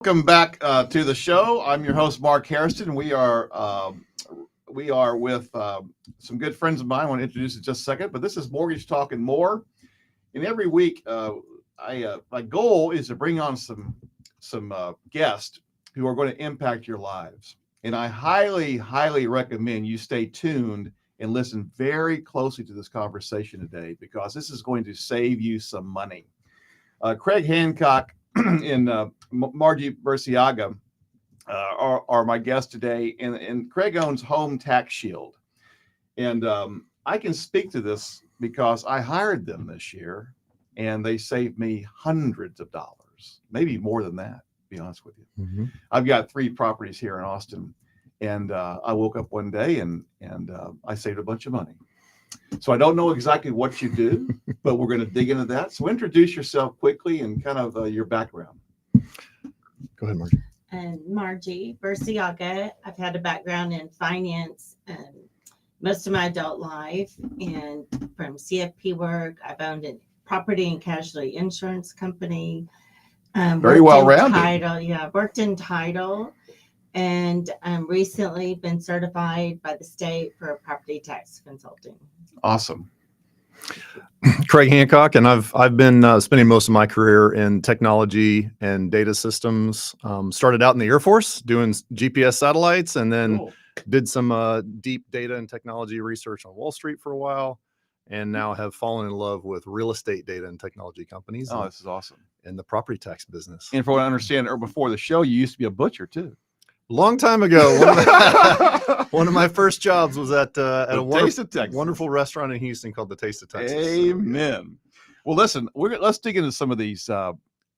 Welcome back to the show. I'm your host, Mark Hairston. We are with some good friends of mine. I want to introduce in just a second, but this is Mortgage Talk and More. And every week, my goal is to bring on some guests who are going to impact your lives. And I highly recommend you stay tuned and listen very closely to this conversation today, because this is going to save you some money. Craig Hancock and Margie Burgiago are my guests today, and Craig owns Home Tax Shield, and I can speak to this because I hired them this year, and they saved me hundreds of dollars, maybe more than that. To be honest with you, I've got 3 properties here in Austin, and I woke up one day and I saved a bunch of money. So I don't know exactly what you do, but we're going to dig into that. So introduce yourself quickly and kind of your background. Go ahead, Margie. And Margie Burgiago. I've had a background in finance most of my adult life, and from CFP work, I've owned a property and casualty insurance company. Very well-rounded. I've worked in title, and recently been certified by the state for property tax consulting. Awesome. Craig Hancock, and I've been spending most of my career in technology and data systems. Started out in the Air Force doing GPS satellites, and then did some deep data and technology research on Wall Street for a while, and now have fallen in love with real estate data and technology companies. Oh, this is awesome. In the property tax business. And for what I understand, or before the show, you used to be a butcher too. Long time ago, one of my first jobs was at a wonderful restaurant in Houston called the Taste of Texas. Amen. Well, listen, let's dig into some of these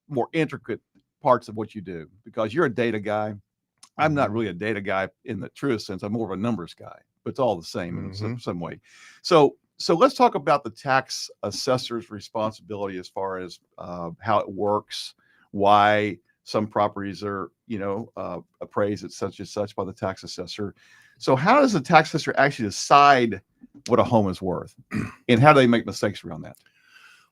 more intricate parts of what you do, because you're a data guy. I'm not really a data guy in the truest sense. I'm more of a numbers guy, but it's all the same in some way. So let's talk about the tax assessor's responsibility as far as how it works, why some properties are, appraised at such and such by the tax assessor. So how does the tax assessor actually decide what a home is worth, and how do they make mistakes around that?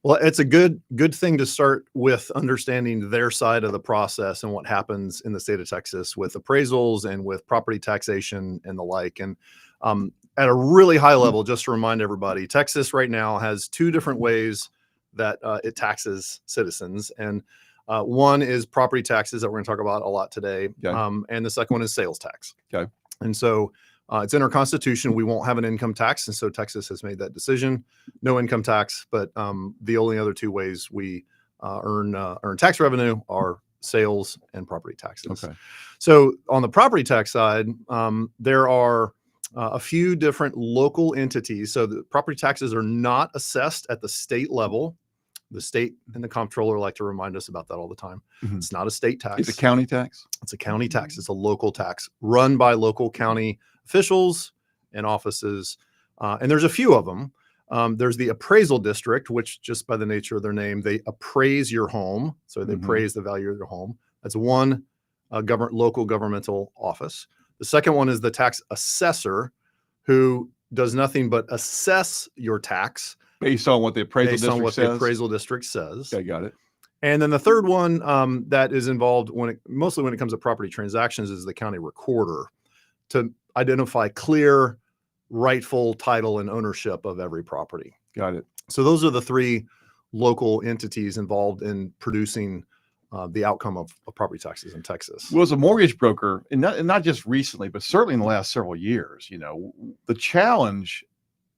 Well, it's a good thing to start with understanding their side of the process and what happens in the state of Texas with appraisals and with property taxation and the like. And at a really high level, just to remind everybody, Texas right now has 2 different ways that it taxes citizens. And one is property taxes that we're going to talk about a lot today. Okay. And the second one is sales tax. Okay. And so it's in our Constitution. We won't have an income tax. And so Texas has made that decision. No income tax, but the only other 2 ways we earn tax revenue are sales and property taxes. Okay. So on the property tax side, there are a few different local entities. So the property taxes are not assessed at the state level. The state and the comptroller like to remind us about that all the time. It's not a state tax. It's a county tax? It's a county tax. It's a local tax run by local county officials and offices. And there's a few of them. There's the appraisal district, which just by the nature of their name, they appraise your home. So they appraise the value of your home. That's one local governmental office. The second one is the tax assessor, who does nothing but assess your tax based on what the appraisal district says. Okay, got it. And then the third one that is involved mostly when it comes to property transactions is the county recorder, to identify clear, rightful title and ownership of every property. Got it. So those are the 3 local entities involved in producing the outcome of property taxes in Texas. Well, as a mortgage broker, and not just recently, but certainly in the last several years, the challenge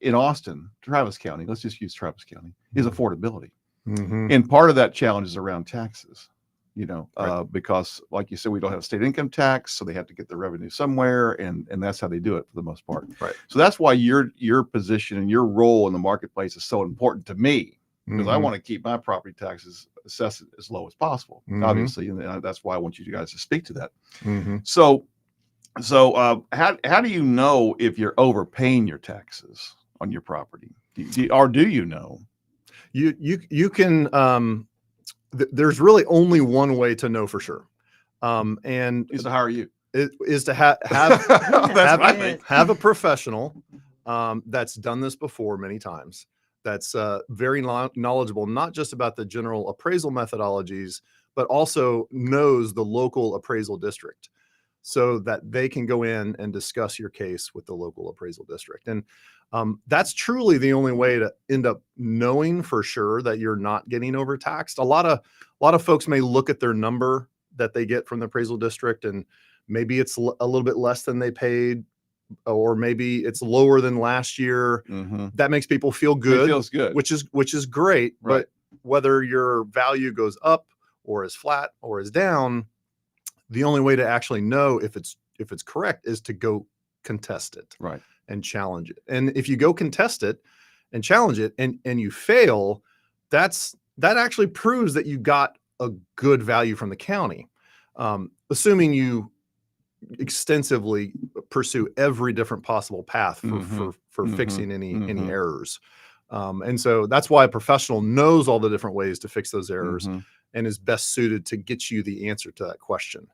in Austin, Travis County, let's just use Travis County, is affordability. And part of that challenge is around taxes, right. Because like you said, we don't have state income tax, so they have to get the revenue somewhere, and that's how they do it for the most part. Right. So that's why your position and your role in the marketplace is so important to me, because I want to keep my property taxes assessed as low as possible, obviously, and that's why I want you guys to speak to that. So how do you know if you're overpaying your taxes on your property, or do you know? You can. There's really only one way to know for sure, and is to hire you. It is to have a professional that's done this before many times. That's very knowledgeable, not just about the general appraisal methodologies, but also knows the local appraisal district so that they can go in and discuss your case with the local appraisal district. And that's truly the only way to end up knowing for sure that you're not getting overtaxed. A lot of folks may look at their number that they get from the appraisal district, and maybe it's a little bit less than they paid, or maybe it's lower than last year. That makes people feel good. It feels good, which is great. Right. But whether your value goes up or is flat or is down, the only way to actually know if it's correct is to go contest it, right, and challenge it. And if you go contest it and challenge it and you fail, that actually proves that you got a good value from the county, assuming you extensively pursue every different possible path for fixing any errors. And so that's why a professional knows all the different ways to fix those errors and is best suited to get you the answer to that question.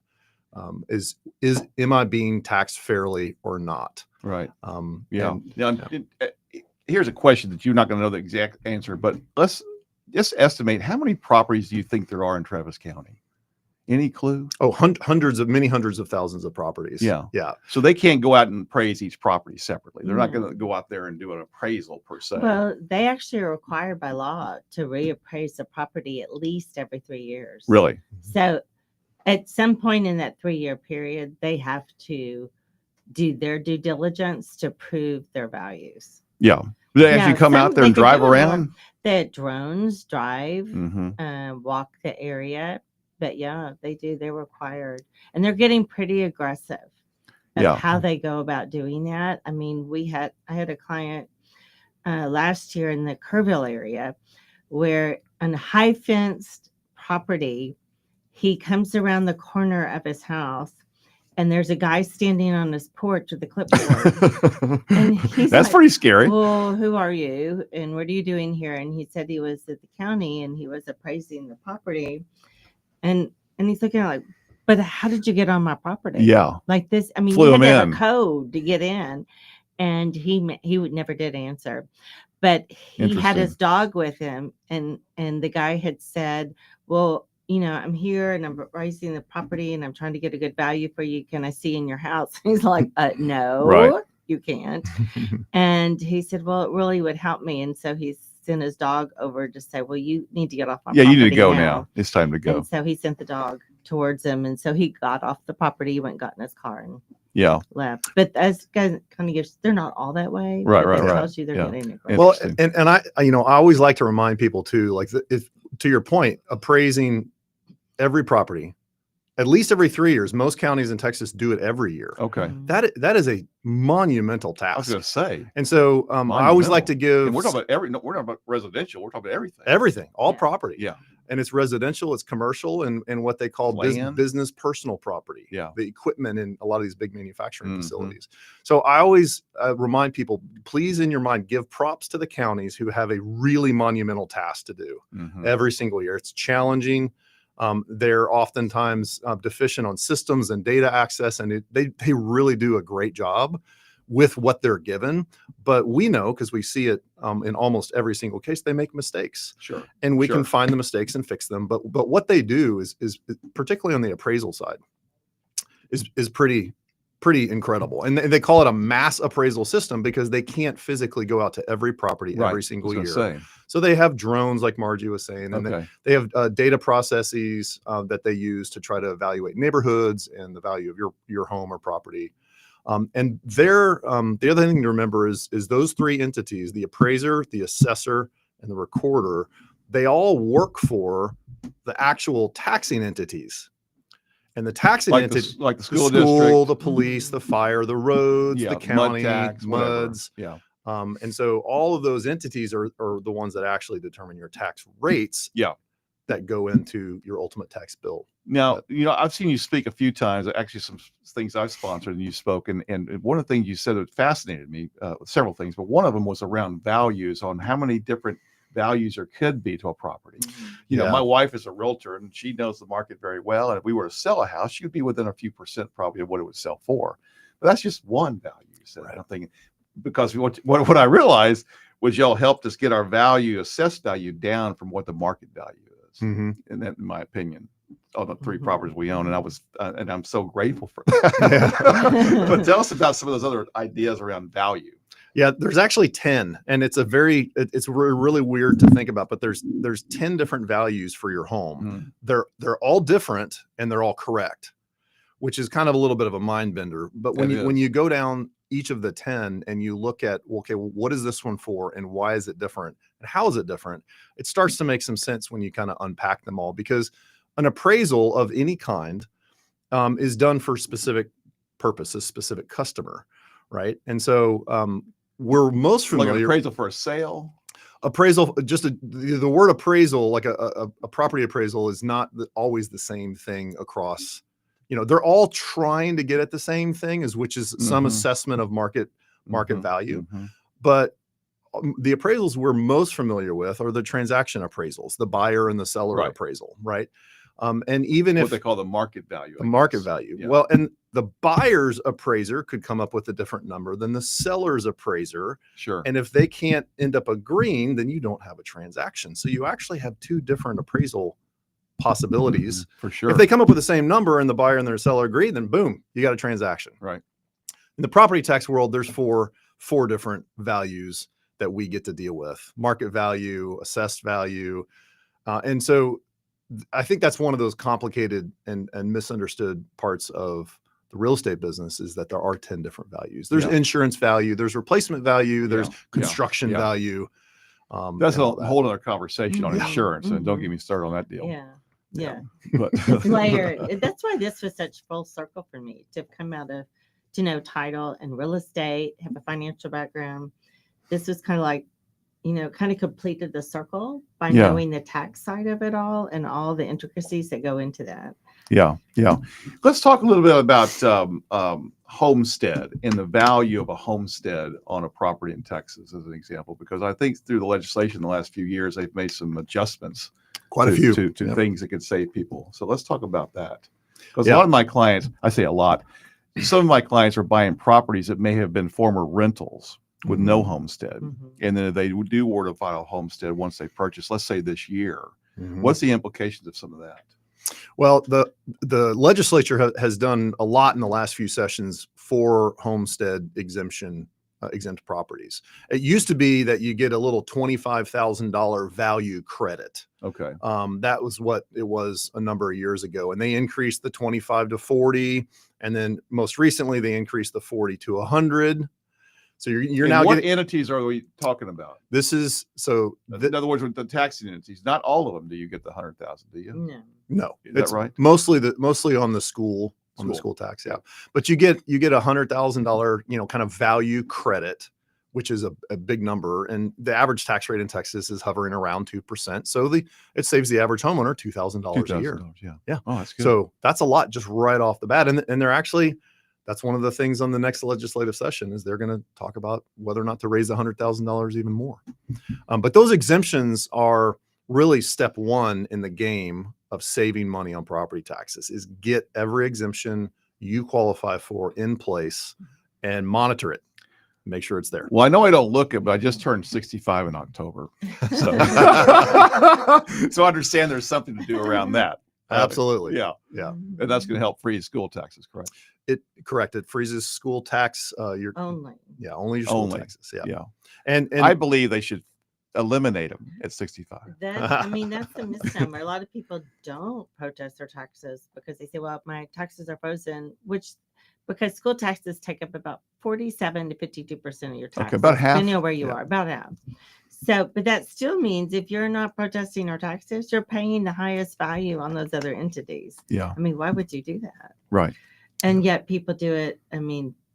Am I being taxed fairly or not? Right. Yeah. Here's a question that you're not going to know the exact answer, but let's just estimate, how many properties do you think there are in Travis County? Any clue? Oh, many hundreds of thousands of properties. Yeah. Yeah. So they can't go out and appraise each property separately. They're not going to go out there and do an appraisal per se. Well, they actually are required by law to reappraise the property at least every 3 years. Really? So at some point in that 3-year period, they have to do their due diligence to prove their values. Yeah. Do they actually come out there and drive around? The drones drive, Mm-hmm. walk the area. But yeah, they do. They're required, and they're getting pretty aggressive of how they go about doing that. I mean, I had a client last year in the Kerrville area where on a high fenced property, he comes around the corner of his house and there's a guy standing on his porch with a clipboard. And he's That's like, pretty scary. well, who are you? And what are you doing here? And he said he was at the county and he was appraising the property. And he's looking at like, but how did you get on my property? Yeah. Like this. I mean, Flew you him had to have in. a code to get in. And he never did answer. But he had his dog with him. And the guy had said, well, you know, I'm here and I'm appraising the property and I'm trying to get a good value for you. Can I see in your house? He's like, no, Right. You can't. And he said, well, it really would help me. And so he's sent his dog over to say, well, you need to get off my property. Yeah, you need to go now. It's time to go. And so he sent the dog towards him. And so he got off the property, he went and got in his car and left. But as guys kind of gives, they're not all that way. Right. Tells you they're getting it. Well, and I always like to remind people too, like if to your point, appraising every property at least every 3 years. Most counties in Texas do it every year. Okay. That is a monumental task. I was going to say. And so I always like to give. And we're talking about we're not about residential. We're talking about everything. Everything, all property. Yeah. And it's residential, it's commercial, and what they call business personal property. Yeah. The equipment in a lot of these big manufacturing facilities. So I always remind people, please in your mind, give props to the counties who have a really monumental task to do every single year. It's challenging. They're oftentimes deficient on systems and data access, and they really do a great job with what they're given. But we know, because we see it in almost every single case, they make mistakes. Sure. And we can find the mistakes and fix them. But what they do is particularly on the appraisal side is pretty incredible. And they call it a mass appraisal system because they can't physically go out to every property every single year. So they have drones, like Margie was saying, and they have data processes that they use to try to evaluate neighborhoods and the value of your home or property. And the other thing to remember is those three entities, the appraiser, the assessor, and the recorder, they all work for the actual taxing entities. And the taxing entity, like the school district, the police, the fire, the roads, the county, MUDs. Yeah. And so all of those entities are the ones that actually determine your tax rates. Yeah. That go into your ultimate tax bill. Now, I've seen you speak a few times, actually some things I've sponsored and you spoke. And one of the things you said that fascinated me, several things, but one of them was around values, on how many different values there could be to a property. My wife is a realtor and she knows the market very well. And if we were to sell a house, she'd be within a few percent probably of what it would sell for. But that's just one value. You said. I'm thinking, because what I realized was y'all helped us get our assessed value down from what the market value is. And that, in my opinion. on the 3 Mhm. properties we own, and and I'm so grateful for that. But tell us about some of those other ideas around value. Yeah, there's actually 10, and it's really weird to think about, but there's 10 different values for your home. They're all different and they're all correct, which is kind of a little bit of a mind bender. But when you go down each of the 10 and you look at, okay, well, what is this one for and why is it different and how is it different? It starts to make some sense when you kind of unpack them all, because an appraisal of any kind is done for specific purpose, a specific customer, right? And so we're most familiar. Like an appraisal for a sale? Appraisal, just the word appraisal, like a property appraisal, is not always the same thing across. They're all trying to get at the same thing, which is some assessment of market value. But the appraisals we're most familiar with are the transaction appraisals, the buyer and the seller appraisal, right? And even what if they call the market value. Yeah. Well, and the buyer's appraiser could come up with a different number than the seller's appraiser. Sure. And if they can't end up agreeing, then you don't have a transaction. So you actually have 2 different appraisal possibilities. For sure. If they come up with the same number and the buyer and their seller agree, then boom, you got a transaction. Right. In the property tax world, there's four different values that we get to deal with: market value, assessed value. And so I think that's one of those complicated and misunderstood parts of the real estate business, is that there are 10 different values. There's insurance value, there's replacement value, there's construction value. That's a whole other conversation on insurance, and don't get me started on that deal. Yeah. But It's layered. That's why this was such full circle for me, to come out of, to know title and real estate, have a financial background. This was kind of like, kind of completed the circle by knowing the tax side of it all and all the intricacies that go into that. Yeah. Let's talk a little bit about homestead and the value of a homestead on a property in Texas, as an example, because I think through the legislation in the last few years, they've made some adjustments. Quite a few to things that could save people. So let's talk about that. Because a lot of my clients, I say a lot, some of my clients are buying properties that may have been former rentals with no homestead. And then they do order to file a homestead once they purchase, let's say this year. What's the implications of some of that? Well, the legislature has done a lot in the last few sessions for homestead exempt properties. It used to be that you get a little $25,000 value credit. Okay. That was what it was a number of years ago, and they increased the 25 to 40, and then most recently they increased the 40 to 100. So you're now what getting, entities are we talking about? This is so. In other words, with the taxing entities, not all of them do you get the 100,000, do you? No, is that right? Mostly on the school tax, But you get $100,000, kind of value credit, which is a big number, and the average tax rate in Texas is hovering around 2%. So it saves the average homeowner $2,000 a year. Yeah. Oh, that's good. So that's a lot just right off the bat, and they're actually. That's one of the things on the next legislative session, is they're going to talk about whether or not to raise the $100,000 even more. But those exemptions are really step one in the game of saving money on property taxes, is get every exemption you qualify for in place and monitor it. Make sure it's there. Well, I know I don't look it, but I just turned 65 in October. So, so I understand there's something to do around that. Absolutely. Yeah. And that's going to help freeze school taxes, correct? Correct. It freezes school tax. Only Only your school taxes. Yeah. And I believe they should eliminate them at 65. That's the misnomer. A lot of people don't protest their taxes because they say, well, my taxes are frozen, because school taxes take up about 47 to 52% of your taxes. Okay, about half. Depending on where you are, about half. So, but that still means if you're not protesting your taxes, you're paying the highest value on those other entities. Yeah. Why would you do that? Right. And yet people do it.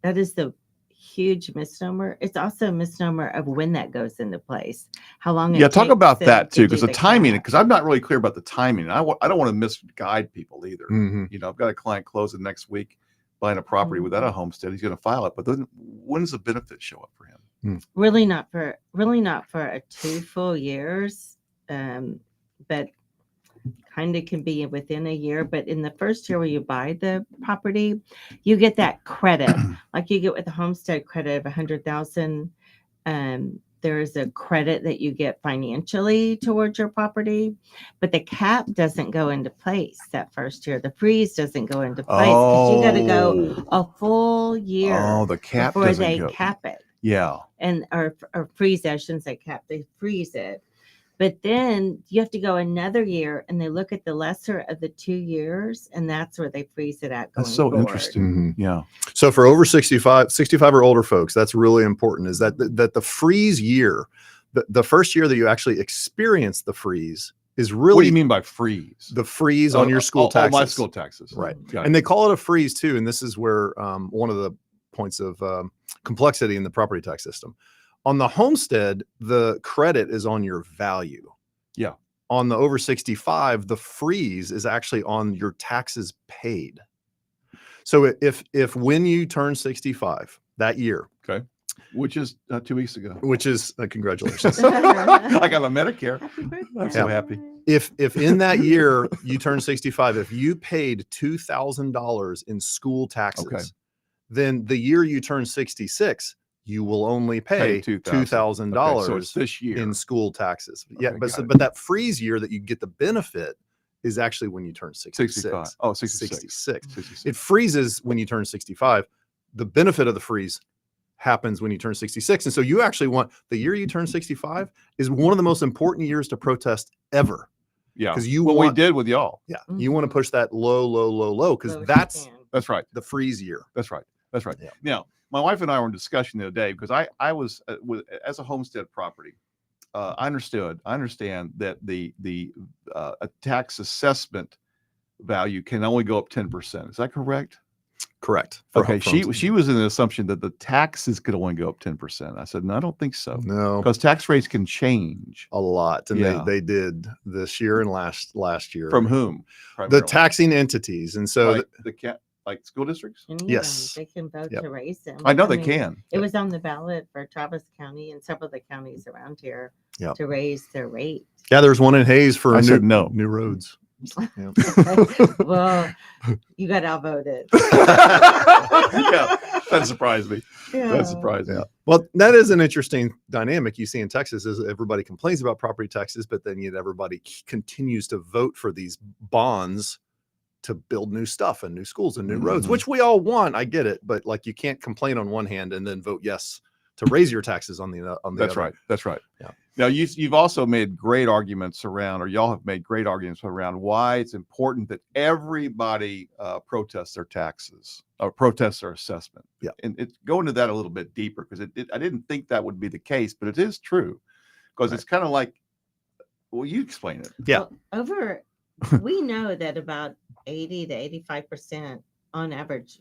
That is the huge misnomer. It's also a misnomer of when that goes into place, how long it takes. Talk about that too, because do the timing, because I'm not really clear about the timing. I don't want to misguide people either. I've got a client closing next week, buying a property without a homestead. He's going to file it, but then when does the benefit show up for him? Really not for a 2 full years, but kind of can be within a year. But in the first year where you buy the property, you get that credit, like you get with the homestead credit of $100,000. there's a credit that you get financially towards your property, but the cap doesn't go into place that first year. The freeze doesn't go into place because you got to go a full year Oh, the cap before doesn't they go. cap it. Yeah. And or freeze, I shouldn't say cap, they freeze it. But then you have to go another year and they look at the lesser of the 2 years, and that's where they freeze it at. That's so forward. interesting. Yeah. So for over 65 or older folks, that's really important, is that the freeze year, the first year that you actually experience the freeze is really— What do you mean by freeze? the freeze on your school taxes. My school taxes. Right. Got And it. they call it a freeze too. And this is where one of the points of complexity in the property tax system. On the homestead, the credit is on your value. Yeah. On the over 65, the freeze is actually on your taxes paid. So if when you turn 65 that year, Which is 2 weeks ago. which is congratulations. I got my Medicare. Happy birthday. I'm so happy. if in that year you turn 65, if you paid $2,000 in school taxes, then the year you turn 66, you will only pay $2,000 So it's this year. in school taxes. Okay, Yeah, got it. but that freeze year that you get the benefit is actually when you turn 66. 65. Oh, 66. 66. It freezes when you turn 65. The benefit of the freeze happens when you turn 66. And so you actually want— the year you turn 65 is one of the most important years to protest ever. Yeah. 'Cause you we want— did with y'all. Yeah. You want to push that low, because Low as that's you can. That's right. the freeze year. That's right. That's right. Yeah. Now, my wife and I were in discussion the other day because I was as a homestead property. I understand that the a tax assessment value can only go up 10%. Is that correct? Correct. Okay. She was in the assumption that the taxes could only go up 10%. I said, no, I don't think so, No, because tax rates can change. a lot. And Yeah. they did this year and last year. From whom? The Primarily? taxing entities. And so like school districts. Any of Yes. them, they can vote Yep. to raise them. I know they mean, can. It was on the ballot for Travis County and several of the counties around here Yep. to raise their rate. yeah, there's one in Hayes for I said no. new roads. Yeah. Well, you got outvoted. Yeah, that surprised me. Yeah. That surprised me. Yeah. Well, that is an interesting dynamic you see in Texas, is everybody complains about property taxes, but then yet everybody continues to vote for these bonds to build new stuff and new schools and new roads, Mhm. which we all want. I get it. But like, you can't complain on one hand and then vote yes to raise your taxes on the That's other. right. That's right. Yeah. Now you've also made great arguments around, or y'all have made great arguments around why it's important that everybody protests their taxes or protests their assessment. Yeah. And go into that a little bit deeper, because I didn't think that would be the case, but it is true, because Right. it's kind of like, well, you explain it. Yeah. Well, we know that about 80 to 85% on average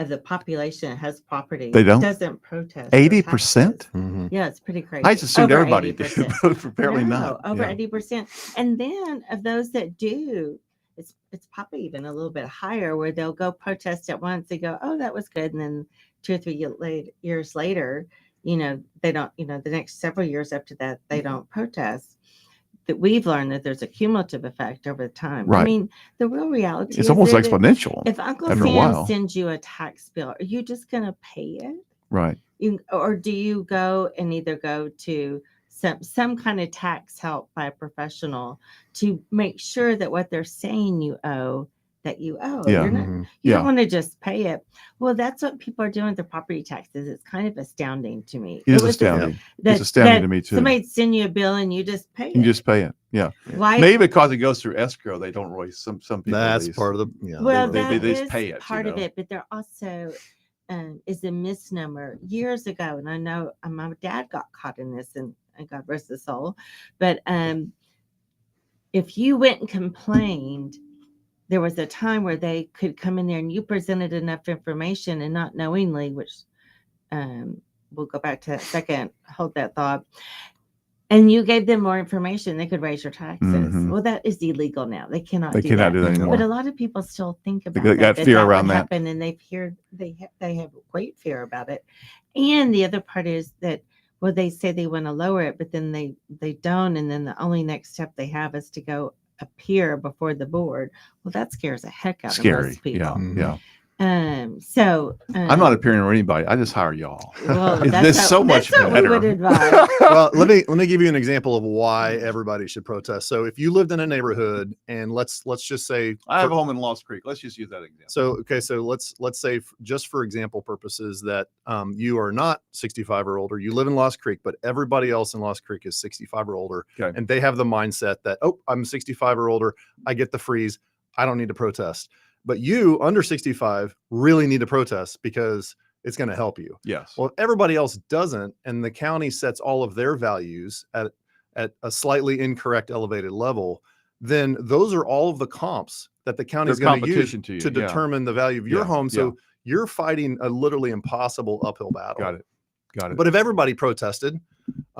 of the population that has property They don't? doesn't protest. their 80%? taxes. Mhm. Yeah, it's pretty crazy. I just assumed Over everybody did, 80%. but apparently No, not. over Yeah. 80%. And then of those that do, it's probably even a little bit higher, where they'll go protest at once. They go, oh, that was good. And then 2 or 3 years later, they don't, the next several years after that, they don't protest. That we've learned that there's a cumulative effect over time. I Right. mean, the real reality It's is almost that exponential. if Uncle after a Sam while. sends you a tax bill, are you just going to pay it? Right. Or do you go and either go to some kind of tax help by a professional to make sure that what they're saying you owe, that you owe? Yeah. You're not, Mhm. you Yeah. don't want to just pay it. Well, that's what people are doing with their property taxes. It's kind of astounding to me. It is was astounding. that- It's astounding that to me too. Somebody send you a bill and you just pay You it. just pay it. Yeah. Why? Maybe because it goes through escrow, they don't really. Some people. That's at least. part of the— yeah. Well, they that just is pay it, part of know. it, but there also is a misnomer. Years ago, and I know my dad got caught in this, and God rest his soul, but if you went and complained, there was a time where they could come in there and you presented enough information and not knowingly, which we'll go back to that second, hold that thought, and you gave them more information, they could raise your taxes. Mhm. Well, that is illegal now. They cannot They do cannot that. do that anymore. But a lot of people still think about got that. fear that around would that. happen, and they have great fear about it. And the other part is that, well, they say they want to lower it, but then they don't, and then the only next step they have is to go appear before the board. Well, that scares the heck out of Scary. most people. Yeah. Mhm. Yeah. I'm not appearing on anybody. I just hire y'all. Well, There's so much that's what we better. would advise. Well, let me give you an example of why everybody should protest. So if you lived in a neighborhood, and let's just say I have a home in Lost Creek. Let's just use that example. so let's say just for example purposes that you are not 65 or older, you live in Lost Creek, but everybody else in Lost Creek is 65 or older, Okay. and they have the mindset that, oh, I'm 65 or older, I get the freeze, I don't need to protest. But you under 65 really need to protest because it's going to help you. Yes. Well, if everybody else doesn't, and the county sets all of their values at a slightly incorrect elevated level, then those are all of the comps that the county is going to use to determine the value of your home. So you're fighting a literally impossible uphill battle. Got it. But if everybody protested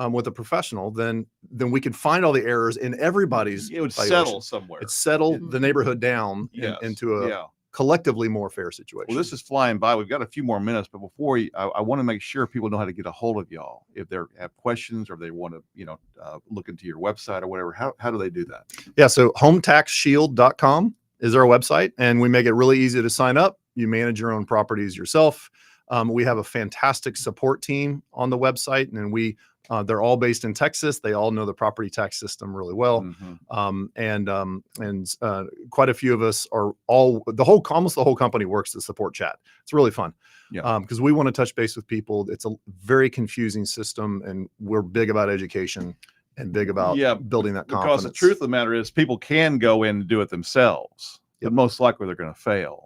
with a professional, then we could find all the errors in everybody's. It would valuation. settle somewhere. It settled the neighborhood down into a collectively more fair situation. Well, this is flying by. We've got a few more minutes, but before I want to make sure people know how to get a hold of y'all if they have questions or they want to, look into your website or whatever. How do they do that? Yeah, so hometaxshield.com is our website, and we make it really easy to sign up. You manage your own properties yourself. We have a fantastic support team on the website, and they're all based in Texas. They all know the property tax system really well. And quite a few of us are almost the whole company works the support chat. It's really fun. Because we want to touch base with people. It's a very confusing system, and we're big about education and big about building that confidence. Because the truth of the matter is people can go in and do it themselves, but most likely they're going to fail.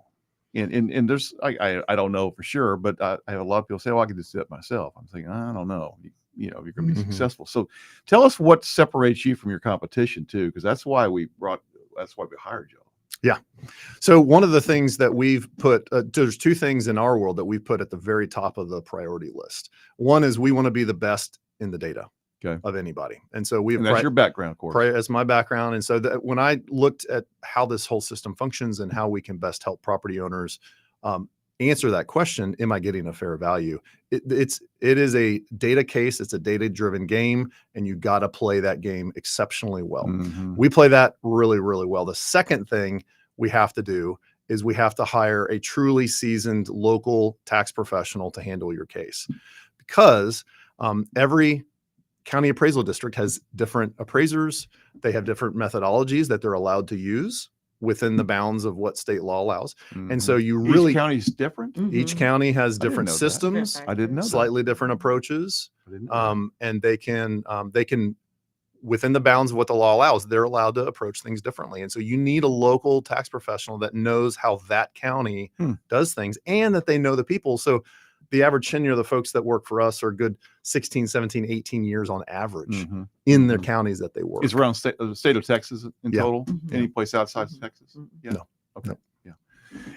And there's, I don't know for sure, but I have a lot of people say, I can just do it myself. I'm thinking, I don't know. You're going to be successful. So tell us what separates you from your competition too, because that's why we hired you. Yeah. So one of the things that we've put, there's two things in our world that we've put at the very top of the priority list. One is we want to be the best in the data of anybody. And so that's your background, of course. That's my background. And so when I looked at how this whole system functions and how we can best help property owners answer that question, am I getting a fair value? It is a data case. It's a data-driven game, and you got to play that game exceptionally well. We play that really, really well. The second thing we have to do is we have to hire a truly seasoned local tax professional to handle your case, because every county appraisal district has different appraisers. They have different methodologies that they're allowed to use within the bounds of what state law allows. And so each county's different. Each county has different systems. I didn't know slightly different approaches. And they can within the bounds of what the law allows, they're allowed to approach things differently. And so you need a local tax professional that knows how that county does things, and that they know the people. So the average tenure of the folks that work for us are good 16, 17, 18 years on average in their counties that they work. It's around the state of Texas in total? Any place outside of Texas? No. Okay. No. Yeah.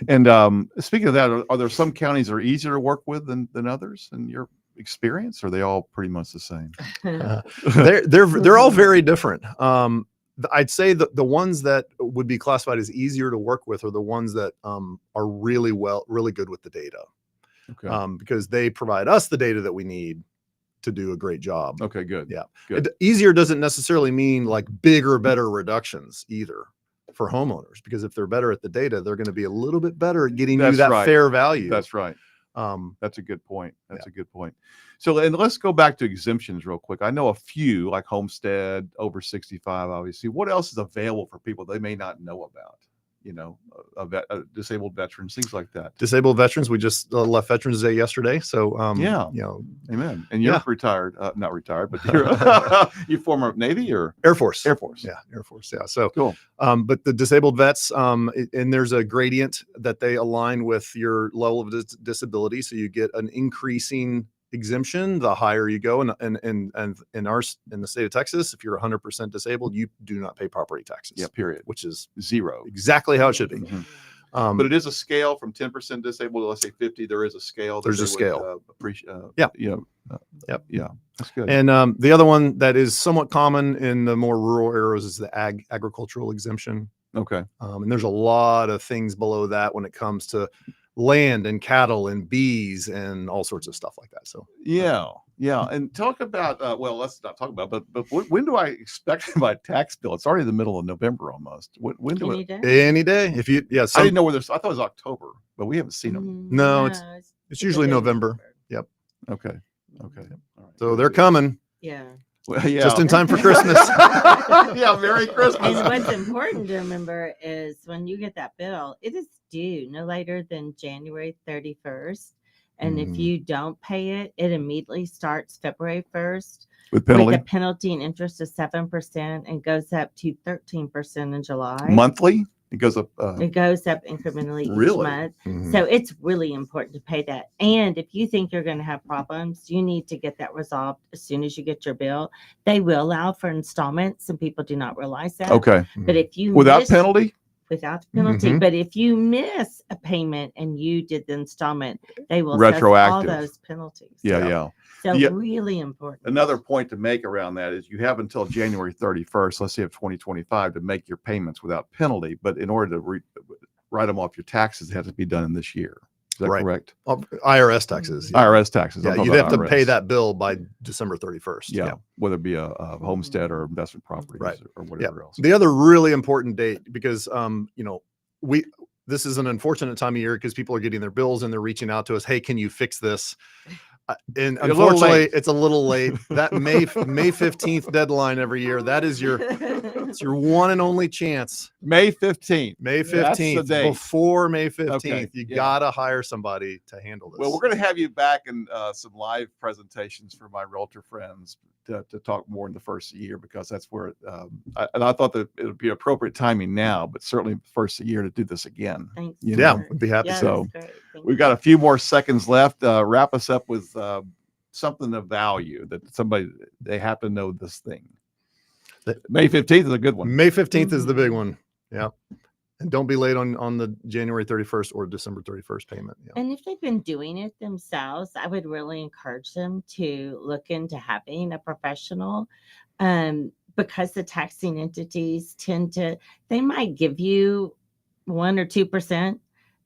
And speaking of that, are there some counties that are easier to work with than others in your experience? Or are they all pretty much the same? They're all very different. I'd say the ones that would be classified as easier to work with are the ones that are really good with the data. Because they provide us the data that we need to do a great job. Okay, good. Yeah. Good. Easier doesn't necessarily mean like bigger, better reductions either for homeowners, because if they're better at the data, they're going to be a little bit better at getting you that fair value. That's right. That's a good point. That's a good point. So, and let's go back to exemptions real quick. I know a few, like homestead, over 65, obviously. What else is available for people they may not know about? Disabled veterans, things like that. Disabled veterans. We just left Veterans Day yesterday. So, amen. And you're retired, not retired, but you former Navy or Air Force. Air Force. Yeah. Air Force. Yeah. So cool. But the disabled vets, and there's a gradient that they align with your level of disability. So you get an increasing exemption the higher you go. And in the state of Texas, if you're 100% disabled, you do not pay property taxes. Yeah, period. Which is zero. Exactly how it should be. But it is a scale from 10% disabled to, let's say, 50. There is a scale. There's a scale. Yeah, that's good. And the other one that is somewhat common in the more rural areas is the agricultural exemption. Okay. And there's a lot of things below that when it comes to land and cattle and bees and all sorts of stuff like that. So Yeah. And talk about, well, let's not talk about, but when do I expect my tax bill? It's already the middle of November almost. When do Any it? day. any day, if you, I didn't know where I thought it was October, but we haven't seen them. No, it's usually in November. Yep. Okay. All right. So they're coming Yeah. Well, yeah. just in time for Christmas. Yeah. Merry Christmas. And what's important to remember is when you get that bill, it is due no later than January 31st. And if you don't pay it, it immediately starts February 1st With penalty? with a penalty and interest of 7% and goes up to 13% in July. Monthly? It goes up. It goes up incrementally each Really? month. Mhm. So it's really important to pay that. And if you think you're going to have problems, you need to get that resolved as soon as you get your bill. They will allow for installments, and people do not realize that. Okay. But if you Without miss- penalty? without the penalty, Mhm. but if you miss a payment and you did the installment, they will assess all Retroactive. those penalties. Yeah. So Yeah. really important. Another point to make around that is you have until January 31st, let's say of 2025, to make your payments without penalty. But in order to write them off your taxes, it has to be done in this year. Is that Right. correct? IRS taxes. Yeah, IRS taxes. I'm yeah, talking you'd have about to pay IRS. that bill by December 31st. Yeah. Whether it be a homestead or investment properties Right. or whatever else. The other really important date, because this is an unfortunate time of year because people are getting their bills and they're reaching out to us. Hey, can you fix this? And You're a little unfortunately, late. it's a little late. That May 15th deadline every year. That is it's your one and only chance. May 15th. May That's the 15th. date. Before May 15th, Okay, you yeah. gotta hire somebody to handle this. Well, we're going to have you back in some live presentations for my realtor friends to talk more in the first year, because that's where I thought that it would be appropriate timing now, but certainly the first year to do this again. Thanks. You yeah, know, would be happy. Yeah, So, that's great. Thank We've you. got a few more seconds left. Wrap us up with something of value that they have to know this thing. May 15th is a good one. May 15th is the big one. Yeah. And don't be late on the January 31st or December 31st payment. Yeah. And if they've been doing it themselves, I would really encourage them to look into having a professional, because the taxing entities they might give you 1 or 2%,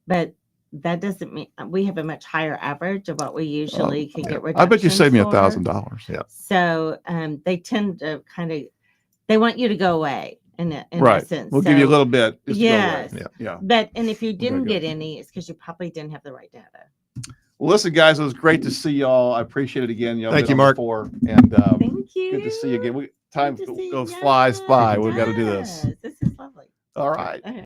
but that doesn't mean we have a much higher average of what we usually can get reductions I bet you saved me for. $1,000. Yeah. So they tend to they want you to go away in Right. essence. We'll give you a So- little bit. Just to go away. Yes. Yeah. But if you didn't good. get any, it's because you probably didn't have the right data. Well, listen, guys, it was great to see y'all. I appreciate it again. Y'all Thank been you, on Mark. before, and Thank you. good to see you again. Time Good to see goes you. flies by. Yes, We've got to do this. yes, This is lovely. All right. Okay.